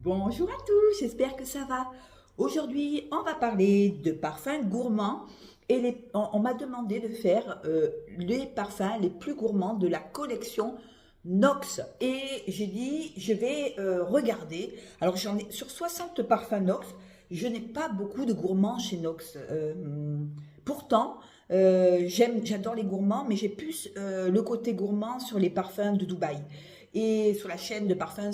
Bonjour à tous, j'espère que ça va. Aujourd'hui, on va parler de parfums gourmands et on m'a demandé de faire les parfums les plus gourmands de la collection Nox. Et j'ai dit, je vais regarder. Alors, j'en ai sur 60 parfums Nox, je n'ai pas beaucoup de gourmands chez Nox. Pourtant, j'adore les gourmands, mais j'ai plus le côté gourmand sur les parfums de Dubaï et sur la chaîne de parfums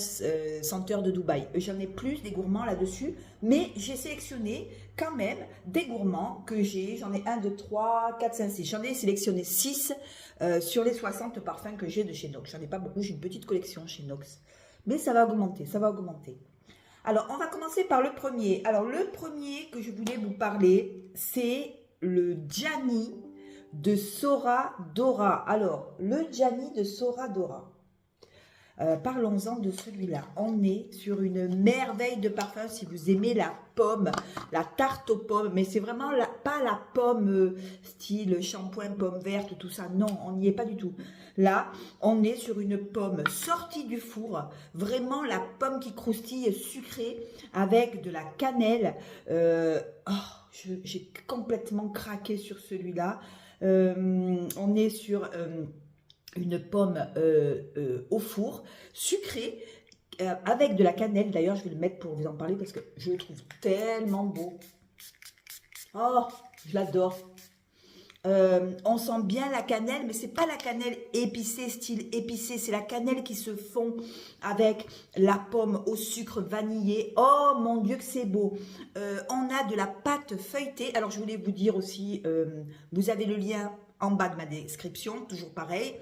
Senteur de Dubaï. J'en ai plus des gourmands là-dessus, mais j'ai sélectionné quand même des gourmands que j'ai. J'en ai 1, 2, 3, 4, 5, 6. J'en ai sélectionné 6 sur les 60 parfums que j'ai de chez Nox. J'en ai pas beaucoup, j'ai une petite collection chez Nox. Mais ça va augmenter, ça va augmenter. Alors, on va commencer par le premier. Alors, le premier que je voulais vous parler, c'est le Gianni de Sora Dora. Alors, le Gianni de Sora Dora. Parlons-en de celui-là. On est sur une merveille de parfum si vous aimez la pomme, la tarte aux pommes, mais c'est vraiment pas la pomme style shampoing pomme verte, tout ça. Non, on n'y est pas du tout. Là, on est sur une pomme sortie du four, vraiment la pomme qui croustille sucrée avec de la cannelle. J'ai complètement craqué sur celui-là. On est sur une pomme au four, sucrée, avec de la cannelle. D'ailleurs, je vais le mettre pour vous en parler parce que je le trouve tellement beau. Oh, je l'adore. On sent bien la cannelle, mais c'est pas la cannelle épicée, style épicé, c'est la cannelle qui se fond avec la pomme au sucre vanillé. Oh mon Dieu que c'est beau. On a de la pâte feuilletée. Alors je voulais vous dire aussi, vous avez le lien en bas de ma description, toujours pareil,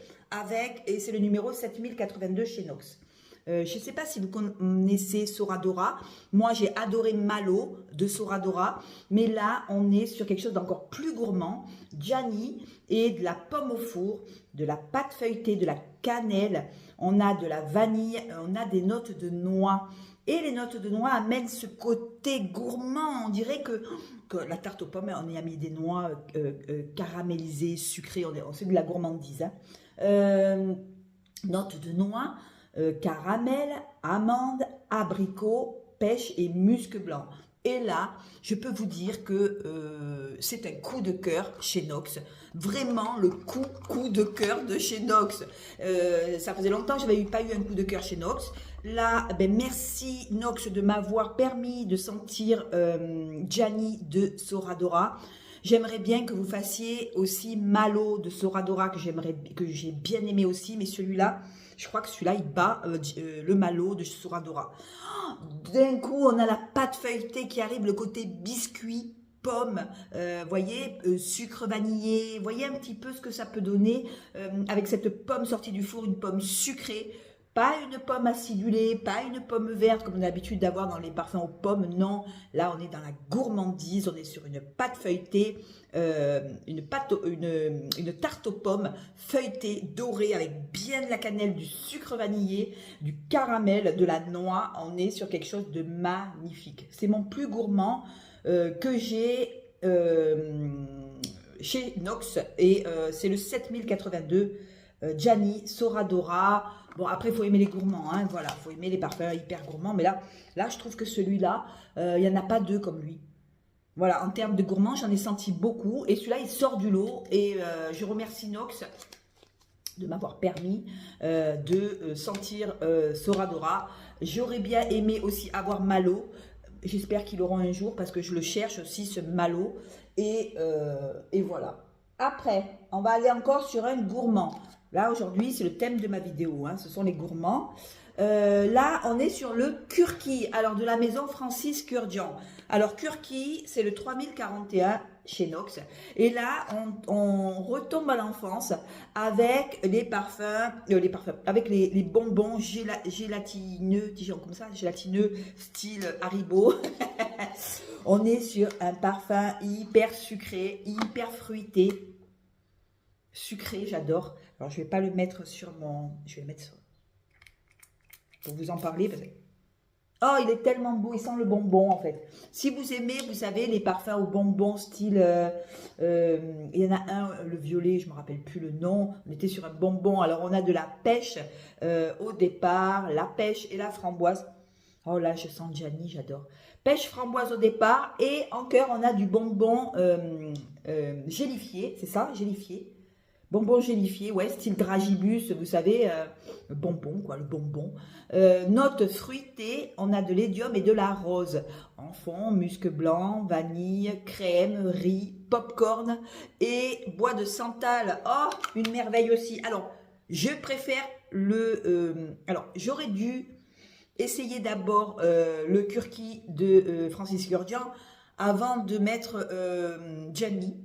et c'est le numéro 7082 chez Nox. Je ne sais pas si vous connaissez Sora Dora. Moi, j'ai adoré Malo de Sora Dora. Mais là, on est sur quelque chose d'encore plus gourmand. Gianni et de la pomme au four, de la pâte feuilletée, de la cannelle. On a de la vanille, on a des notes de noix. Et les notes de noix amènent ce côté gourmand. On dirait que la tarte aux pommes, on y a mis des noix caramélisées, sucrées. C'est de la gourmandise. Notes de noix. Caramel, amande, abricot, pêche et musc blanc. Et là, je peux vous dire que c'est un coup de cœur chez Nox. Vraiment le coup de cœur de chez Nox. Ça faisait longtemps que je n'avais pas eu un coup de cœur chez Nox. Là, ben merci Nox de m'avoir permis de sentir Gianni de Sora Dora. J'aimerais bien que vous fassiez aussi Malo de Sora Dora que j'ai bien aimé aussi, mais celui-là, je crois que celui-là, il bat le Malo de Sora Dora. D'un coup, on a la pâte feuilletée qui arrive, le côté biscuit, pomme, voyez, sucre vanillé, voyez un petit peu ce que ça peut donner avec cette pomme sortie du four, une pomme sucrée. Pas une pomme acidulée, pas une pomme verte comme on a l'habitude d'avoir dans les parfums aux pommes, non. Là, on est dans la gourmandise, on est sur une pâte feuilletée, une tarte aux pommes feuilletée, dorée, avec bien de la cannelle, du sucre vanillé, du caramel, de la noix. On est sur quelque chose de magnifique. C'est mon plus gourmand que j'ai chez Nox et c'est le 7082 Gianni Sora Dora. Bon, après, il faut aimer les gourmands, hein, voilà, il faut aimer les parfums hyper gourmands. Mais là je trouve que celui-là, il n'y en a pas deux comme lui. Voilà, en termes de gourmands, j'en ai senti beaucoup. Et celui-là, il sort du lot. Et je remercie Nox de m'avoir permis de sentir Sora Dora. J'aurais bien aimé aussi avoir Malo. J'espère qu'ils l'auront un jour parce que je le cherche aussi, ce Malo. Et voilà. Après, on va aller encore sur un gourmand. Là, aujourd'hui, c'est le thème de ma vidéo, hein, ce sont les gourmands. Là, on est sur le Kurki, alors de la maison Francis Kurkdjian. Alors, Kurki, c'est le 3041 chez Nox. Et là, on retombe à l'enfance avec les parfums, avec les bonbons gélatineux, disons comme ça, gélatineux, style Haribo. On est sur un parfum hyper sucré, hyper fruité. Sucré, j'adore. Alors, je ne vais pas le mettre sur mon... Je vais le mettre pour vous en parler. Parce que... Oh, il est tellement beau. Il sent le bonbon, en fait. Si vous aimez, vous savez, les parfums au bonbon style... il y en a un, le violet, je ne me rappelle plus le nom. On était sur un bonbon. Alors, on a de la pêche au départ, la pêche et la framboise. Oh là, je sens Gianni, j'adore. Pêche framboise au départ. Et en cœur, on a du bonbon gélifié. C'est ça, gélifié. Bonbon gélifié, ouais, style dragibus, vous savez, le bonbon, quoi, le bonbon. Notes fruitées, on a de l'idium et de la rose. En fond, musc blanc, vanille, crème, riz, popcorn et bois de santal. Oh, une merveille aussi. Alors, je préfère alors, j'aurais dû essayer d'abord le Kurki de Francis Gurdian avant de mettre Gianni.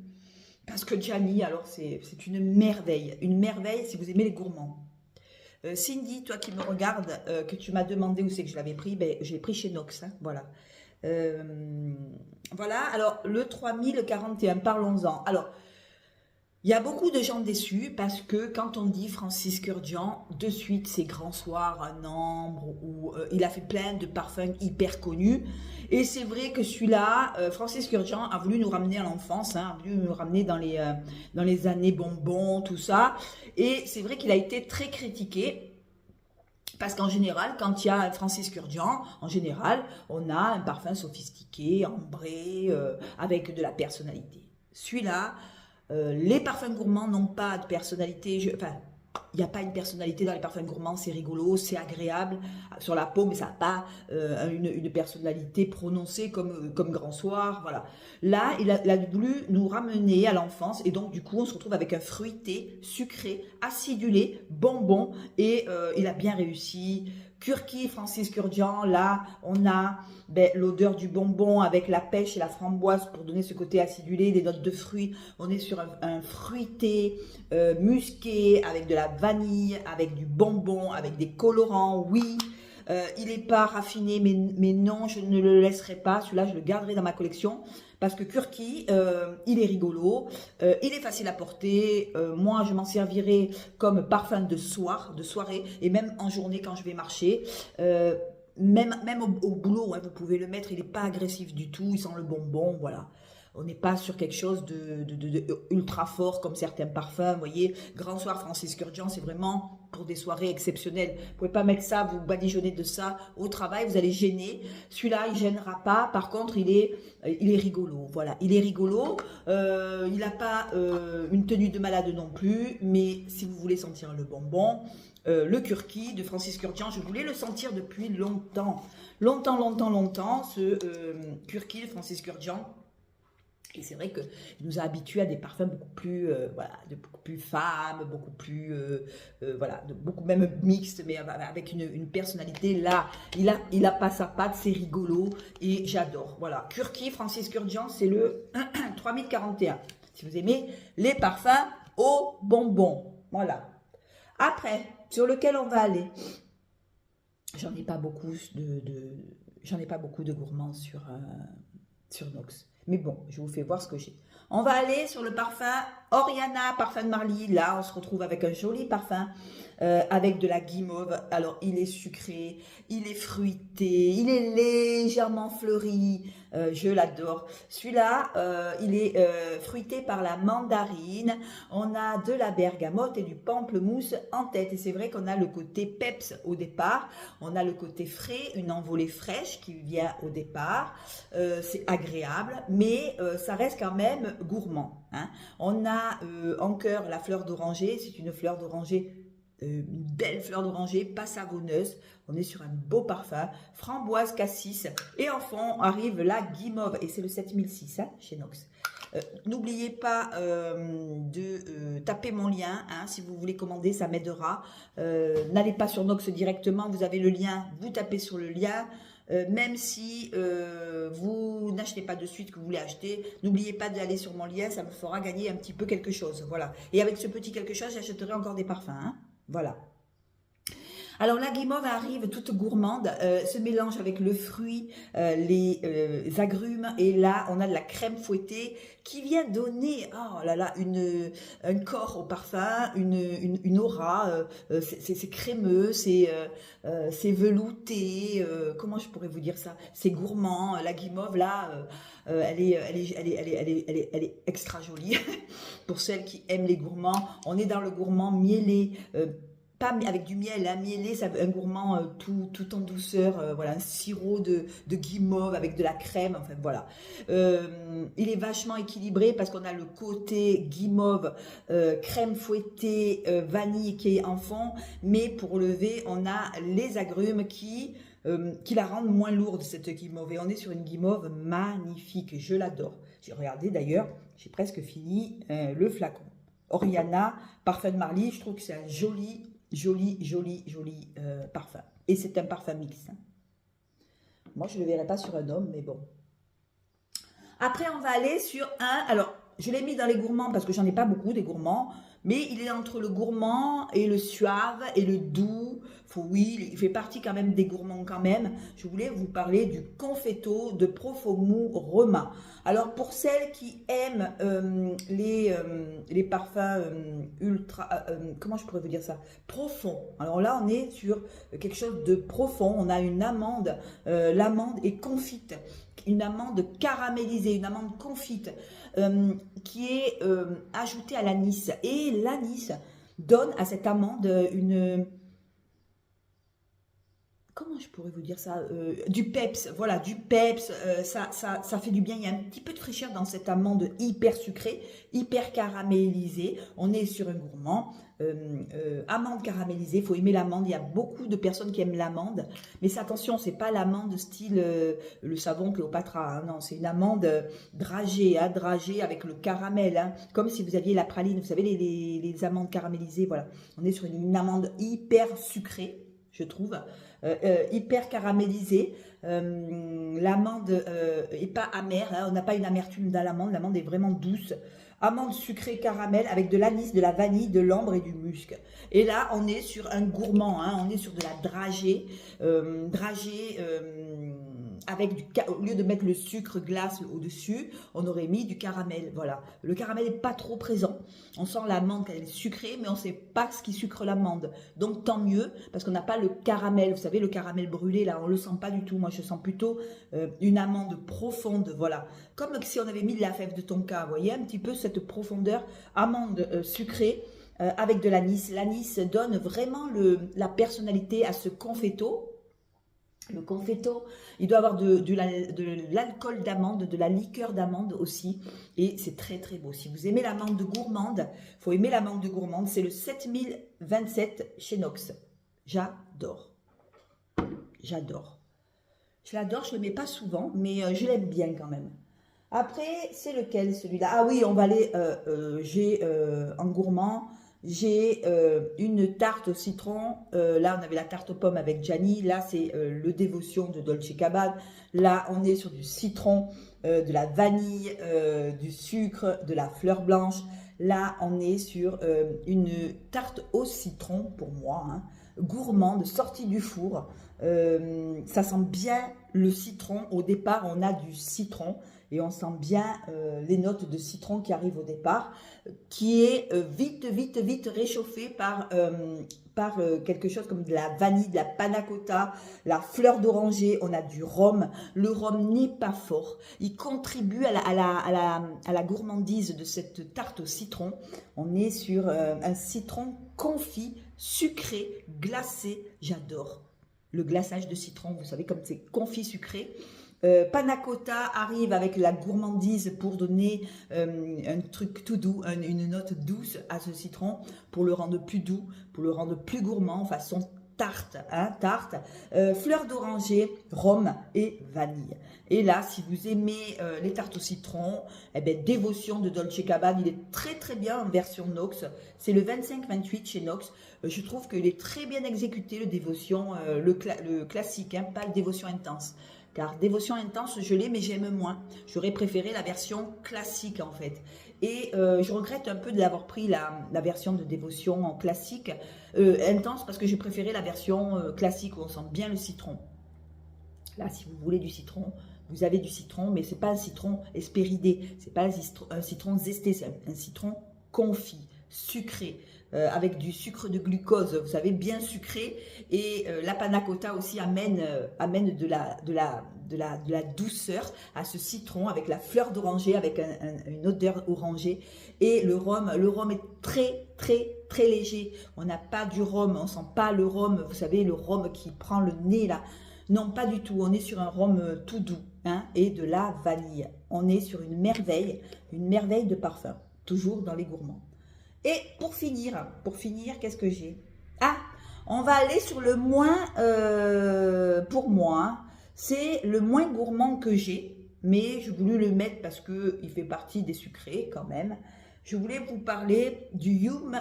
Parce que Gianni, alors c'est une merveille si vous aimez les gourmands. Cindy, toi qui me regardes, que tu m'as demandé où c'est que je l'avais pris, ben, je l'ai pris chez Nox, hein, voilà. Voilà, alors le 3041, parlons-en. Alors, il y a beaucoup de gens déçus parce que quand on dit Francis Kurkdjian, de suite c'est Grand Soir, un ambre, où il a fait plein de parfums hyper connus. Et c'est vrai que celui-là, Francis Kurkdjian a voulu nous ramener à l'enfance, hein, a voulu nous ramener dans les années bonbons, tout ça. Et c'est vrai qu'il a été très critiqué. Parce qu'en général, quand il y a Francis Kurkdjian, en général, on a un parfum sophistiqué, ambré, avec de la personnalité. Celui-là, les parfums gourmands n'ont pas de personnalité. Enfin, il n'y a pas une personnalité dans les parfums gourmands. C'est rigolo, c'est agréable sur la peau, mais ça n'a pas une personnalité prononcée comme Grand Soir. Voilà. Là, il a voulu nous ramener à l'enfance et donc du coup, on se retrouve avec un fruité, sucré, acidulé, bonbon et il a bien réussi. Kurki, Francis Kurkdjian, là, on a l'odeur du bonbon avec la pêche et la framboise pour donner ce côté acidulé, des notes de fruits. On est sur un fruité, musqué, avec de la vanille, avec du bonbon, avec des colorants, oui. Il n'est pas raffiné, mais non, je ne le laisserai pas. Celui-là, je le garderai dans ma collection. Parce que Kurki, il est rigolo, il est facile à porter. Moi, je m'en servirai comme parfum de soirée, et même en journée quand je vais marcher. Même au boulot, hein, vous pouvez le mettre, il n'est pas agressif du tout, il sent le bonbon, voilà. On n'est pas sur quelque chose de ultra fort comme certains parfums, vous voyez. Grand Soir Francis Kurkdjian, c'est vraiment pour des soirées exceptionnelles. Vous ne pouvez pas mettre ça, vous badigeonnez de ça au travail, vous allez gêner. Celui-là, il ne gênera pas. Par contre, il est rigolo. Voilà, il est rigolo. Il n'a pas une tenue de malade non plus. Mais si vous voulez sentir le bonbon, le Kurki de Francis Kurkdjian, je voulais le sentir depuis longtemps. Longtemps, ce Kurki de Francis Kurkdjian. Et c'est vrai qu'il nous a habitués à des parfums beaucoup plus, beaucoup plus femmes, beaucoup plus, beaucoup même mixtes, mais avec une personnalité. Là, il a pas sa patte, c'est rigolo et j'adore. Voilà, Kurki, Francis Kurkdjian, c'est le 3041. Si vous aimez les parfums aux bonbons, voilà. Après, sur lequel on va aller, j'en ai pas beaucoup de gourmands sur Nox. Mais bon, je vous fais voir ce que j'ai. On va aller sur le parfum Oriana, parfum de Marly. Là, on se retrouve avec un joli parfum avec de la guimauve. Alors, il est sucré, il est fruité, il est légèrement fleuri. Je l'adore. Celui-là, il est fruité par la mandarine. On a de la bergamote et du pamplemousse en tête. Et c'est vrai qu'on a le côté peps au départ. On a le côté frais, une envolée fraîche qui vient au départ. C'est agréable, mais ça reste quand même gourmand. Hein. On a en cœur la fleur d'oranger. C'est une fleur d'oranger. Une belle fleur d'oranger, pas savonneuse. On est sur un beau parfum, framboise, cassis, et en fond arrive la guimauve, et c'est le 7006 hein, chez Nox. N'oubliez pas de taper mon lien, hein, si vous voulez commander, ça m'aidera. N'allez pas sur Nox directement, vous avez le lien, vous tapez sur le lien. Même si vous n'achetez pas de suite que vous voulez acheter, n'oubliez pas d'aller sur mon lien, ça me fera gagner un petit peu quelque chose. Voilà. Et avec ce petit quelque chose, j'achèterai encore des parfums. Hein. Voilà. Alors la guimauve arrive toute gourmande, se mélange avec le fruit, les agrumes, et là on a de la crème fouettée qui vient donner, oh là là, un corps au parfum, une aura, c'est crémeux, c'est velouté, comment je pourrais vous dire ça, c'est gourmand. La guimauve là, elle est extra jolie pour celles qui aiment les gourmands. On est dans le gourmand mielé, pas avec du miel, hein, mielé, ça, un gourmand tout en douceur, voilà, un sirop de guimauve avec de la crème, enfin voilà. Il est vachement équilibré parce qu'on a le côté guimauve, crème fouettée, vanille qui est en fond, mais pour lever, on a les agrumes qui la rendent moins lourde, cette guimauve. Et on est sur une guimauve magnifique, je l'adore. J'ai regardé d'ailleurs, j'ai presque fini le flacon. Oriana, parfum de Marly, je trouve que c'est un joli parfum. Et c'est un parfum mix. Hein. Moi, je ne le verrai pas sur un homme, mais bon. Après, on va aller sur un... Alors, je l'ai mis dans les gourmands parce que j'en ai pas beaucoup, des gourmands. Mais il est entre le gourmand et le suave et le doux. Oui, il fait partie quand même des gourmands quand même. Je voulais vous parler du Confetto de Profumo Roma. Alors pour celles qui aiment les parfums ultra... comment je pourrais vous dire ça? Profond. Alors là, on est sur quelque chose de profond. On a une amande. L'amande est confite. Une amande caramélisée, une amande confite qui est ajoutée à l'anis. Et l'anis donne à cette amande une... Comment je pourrais vous dire ça? Du peps, voilà, du peps, ça fait du bien. Il y a un petit peu de fraîcheur dans cette amande hyper sucrée, hyper caramélisée. On est sur un gourmand. Amande caramélisée, il faut aimer l'amande. Il y a beaucoup de personnes qui aiment l'amande, mais attention, c'est pas l'amande style le savon Cléopâtra, hein, non, c'est une amande dragée, hein, dragée avec le caramel, hein, comme si vous aviez la praline, vous savez, les amandes caramélisées, voilà. On est sur une amande hyper sucrée, je trouve, hyper caramélisée. L'amande est pas amère, hein, on n'a pas une amertume dans l'amande est vraiment douce. Amande sucrée caramel avec de l'anis, de la vanille, de l'ambre et du musc. Et là, on est sur un gourmand, hein, on est sur de la dragée, avec au lieu de mettre le sucre glace au-dessus, on aurait mis du caramel. Voilà, le caramel n'est pas trop présent. On sent l'amande qu'elle est sucrée, mais on ne sait pas ce qui sucre l'amande. Donc tant mieux, parce qu'on n'a pas le caramel. Vous savez, le caramel brûlé, là, on ne le sent pas du tout. Moi, je sens plutôt une amande profonde, voilà. Comme si on avait mis de la fève de tonka, vous voyez, un petit peu cette profondeur, amande sucrée, avec de l'anis. L'anis donne vraiment la personnalité à ce confetto. Le confetto, il doit avoir de l'alcool d'amande, de la liqueur d'amande aussi. Et c'est très très beau. Si vous aimez l'amande gourmande, il faut aimer l'amande gourmande. C'est le 7027 chez Nox. J'adore. J'adore. Je l'adore, je ne le mets pas souvent, mais je l'aime bien quand même. Après, c'est lequel celui-là? Ah oui, on va aller, j'ai en gourmand, j'ai une tarte au citron. Là, on avait la tarte aux pommes avec Gianni. Là, c'est le Dévotion de Dolce Gabbana. Là, on est sur du citron, de la vanille, du sucre, de la fleur blanche. Là, on est sur une tarte au citron, pour moi, hein, gourmande, sortie du four. Ça sent bien le citron. Au départ, on a du citron. Et on sent bien les notes de citron qui arrivent au départ, qui est vite réchauffé par quelque chose comme de la vanille, de la panna cotta, la fleur d'oranger. On a du rhum. Le rhum n'est pas fort. Il contribue à la gourmandise de cette tarte au citron. On est sur un citron confit, sucré, glacé. J'adore le glaçage de citron. Vous savez, comme c'est confit sucré. Panna cotta arrive avec la gourmandise pour donner un truc tout doux, une note douce à ce citron, pour le rendre plus doux, pour le rendre plus gourmand, façon tarte, hein, tarte, fleur d'oranger, rhum et vanille. Et là, si vous aimez les tartes au citron, eh ben, Dévotion de Dolce Gabbana, il est très très bien en version Nox. C'est le 25-28 chez Nox. Je trouve qu'il est très bien exécuté, le Dévotion, le classique, hein, pas le Dévotion intense. Car Dévotion intense, je l'ai, mais j'aime moins. J'aurais préféré la version classique, en fait. Et je regrette un peu de l'avoir pris la version de Dévotion en classique, intense, parce que j'ai préféré la version classique, où on sent bien le citron. Là, si vous voulez du citron, vous avez du citron, mais ce n'est pas un citron espéridé. Ce n'est pas un citron zesté, c'est un citron confit, sucré. Avec du sucre de glucose, vous savez, bien sucré, et la panna cotta aussi amène de la douceur à ce citron, avec la fleur d'oranger, avec une odeur orangée, et le rhum est très très léger. On n'a pas du rhum, on sent pas le rhum, vous savez, le rhum qui prend le nez là. Non, pas du tout. On est sur un rhum tout doux, hein, et de la vanille. On est sur une merveille de parfum, toujours dans les gourmands. Et pour finir, qu'est-ce que j'ai? Ah, on va aller sur le moins, pour moi, c'est le moins gourmand que j'ai, mais je voulais le mettre parce qu'il fait partie des sucrés quand même. Je voulais vous parler du Yum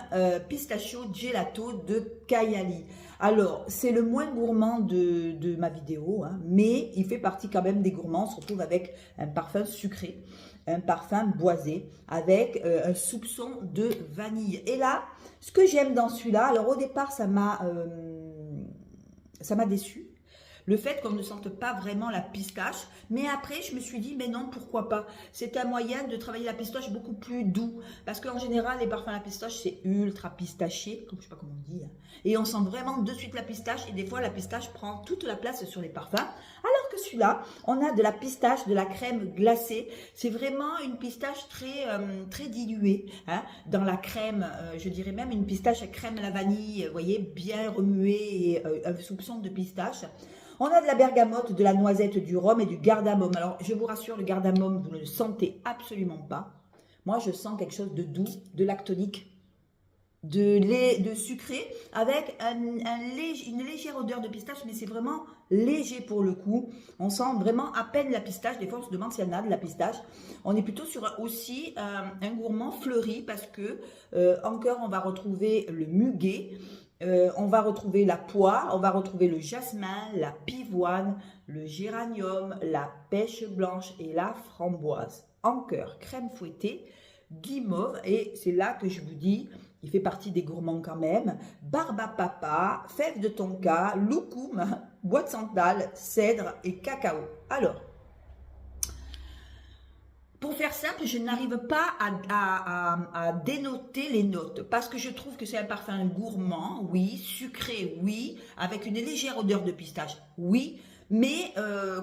Pistachio Gelato de Kayali. Alors, c'est le moins gourmand de ma vidéo, hein, mais il fait partie quand même des gourmands. On se retrouve avec un parfum sucré, un parfum boisé, avec un soupçon de vanille. Et là, ce que j'aime dans celui-là, alors au départ, ça m'a déçu. Le fait qu'on ne sente pas vraiment la pistache. Mais après, je me suis dit, mais non, pourquoi pas? C'est un moyen de travailler la pistache beaucoup plus doux. Parce qu'en général, les parfums à la pistache, c'est ultra pistaché. Je ne sais pas comment on dit. Hein. Et on sent vraiment de suite la pistache. Et des fois, la pistache prend toute la place sur les parfums. Alors que celui-là, on a de la pistache, de la crème glacée. C'est vraiment une pistache très diluée. Hein, dans la crème, je dirais même une pistache à crème à la vanille. Vous voyez, bien remuée et un soupçon de pistache. On a de la bergamote, de la noisette, du rhum et du cardamome. Alors, je vous rassure, le cardamome, vous ne le sentez absolument pas. Moi, je sens quelque chose de doux, de lactonique, de sucré, avec une légère odeur de pistache, mais c'est vraiment léger pour le coup. On sent vraiment à peine la pistache. Des fois, on se demande s'il y en a de la pistache. On est plutôt sur aussi un gourmand fleuri, parce que encore, on va retrouver le muguet. On va retrouver la poire, on va retrouver le jasmin, la pivoine, le géranium, la pêche blanche et la framboise. En cœur, crème fouettée, guimauve, et c'est là que je vous dis, il fait partie des gourmands quand même, barbe à papa, fèves de tonka, loukoum, bois de santal, cèdre et cacao. Alors, pour faire simple, je n'arrive pas à dénoter les notes parce que je trouve que c'est un parfum gourmand, oui, sucré, oui, avec une légère odeur de pistache, oui, mais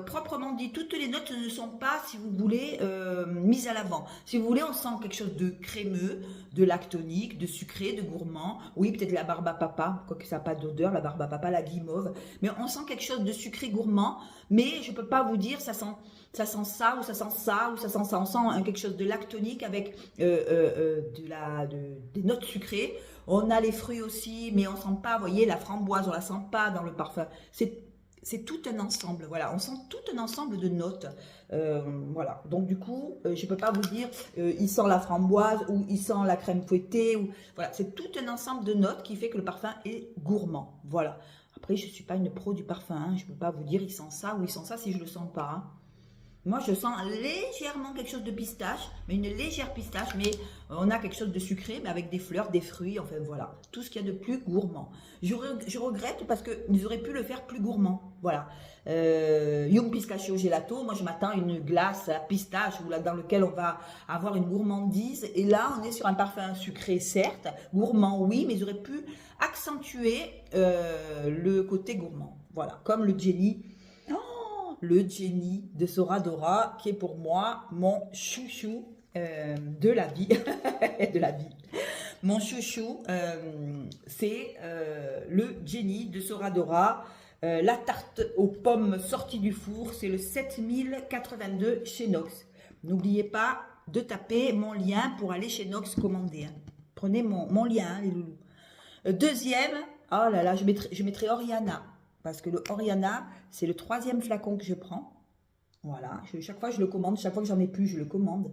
proprement dit, toutes les notes ne sont pas, si vous voulez, mises à l'avant. Si vous voulez, on sent quelque chose de crémeux, de lactonique, de sucré, de gourmand. Oui, peut-être la barbe à papa, quoique ça n'a pas d'odeur, la barbe à papa, la guimauve. Mais on sent quelque chose de sucré gourmand, mais je ne peux pas vous dire ça sent ça ou ça sent ça ou ça sent ça. On sent quelque chose de lactonique avec des notes sucrées. On a les fruits aussi, mais on sent pas, vous voyez, la framboise, on la sent pas dans le parfum. C'est tout un ensemble, voilà, on sent tout un ensemble de notes, voilà. Donc du coup, je ne peux pas vous dire, il sent la framboise ou il sent la crème fouettée, ou voilà, c'est tout un ensemble de notes qui fait que le parfum est gourmand, voilà. Après, je ne suis pas une pro du parfum, hein, je ne peux pas vous dire il sent ça ou il sent ça si je ne le sens pas, hein. Moi, je sens légèrement quelque chose de pistache, mais une légère pistache, mais on a quelque chose de sucré, mais avec des fleurs, des fruits, enfin voilà, tout ce qu'il y a de plus gourmand. Je regrette parce qu'ils auraient pu le faire plus gourmand, voilà. Yum Pistachio Gelato, moi je m'attends à une glace à pistache dans lequel on va avoir une gourmandise, et là on est sur un parfum sucré, certes, gourmand, oui, mais ils auraient pu accentuer le côté gourmand, voilà, comme le Jenny. Le Jenny de Soradora, qui est pour moi mon chouchou de la vie. de la vie. Mon chouchou, c'est le Jenny de Soradora. La tarte aux pommes sortie du four, c'est le 7082 chez Nox. N'oubliez pas de taper mon lien pour aller chez Nox commander. Hein. Prenez mon lien, hein, les loulous. Deuxième, oh là là, je mettrai Oriana. Parce que le Oriana, c'est le 3e flacon que je prends. Voilà, chaque fois je le commande, chaque fois que j'en ai plus, je le commande.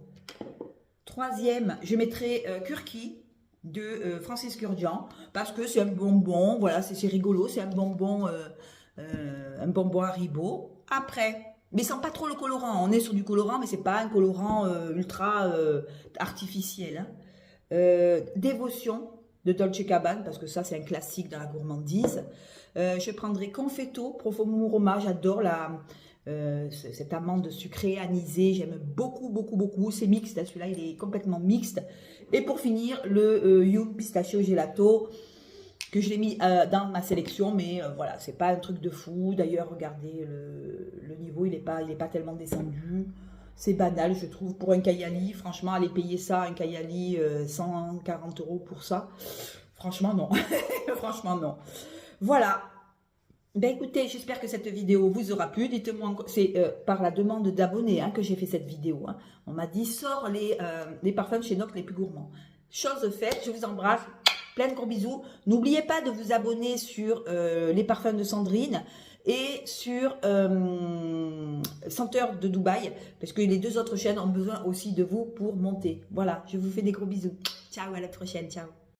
3e, je mettrai Kurki de Francis Kurkdjian, parce que c'est un bonbon, voilà, c'est rigolo, c'est un bonbon Haribo. Après, mais sans pas trop le colorant, on est sur du colorant, mais c'est pas un colorant ultra artificiel. Hein. Dévotion de Dolce Gabbana, parce que ça c'est un classique dans la gourmandise. Je prendrai Confetto Profumo Roma, j'adore cette amande sucrée anisée, j'aime beaucoup, c'est mixte, celui-là il est complètement mixte. Et pour finir, le Yum Pistachio Gelato, que je l'ai mis dans ma sélection, mais voilà, c'est pas un truc de fou. D'ailleurs, regardez, le niveau, il est pas tellement descendu. C'est banal, je trouve, pour un Kayali. Franchement, aller payer ça, un Kayali, 140 € pour ça. Franchement, non. Franchement, non. Voilà. Ben écoutez, j'espère que cette vidéo vous aura plu. Dites-moi, c'est par la demande d'abonnés que j'ai fait cette vidéo. Hein. On m'a dit, sors les parfums chez Noc les plus gourmands. Chose faite, je vous embrasse. Plein de gros bisous. N'oubliez pas de vous abonner sur les parfums de Sandrine et sur Senteur de Dubaï, parce que les deux autres chaînes ont besoin aussi de vous pour monter. Voilà, je vous fais des gros bisous. Ciao, à la prochaine. Ciao.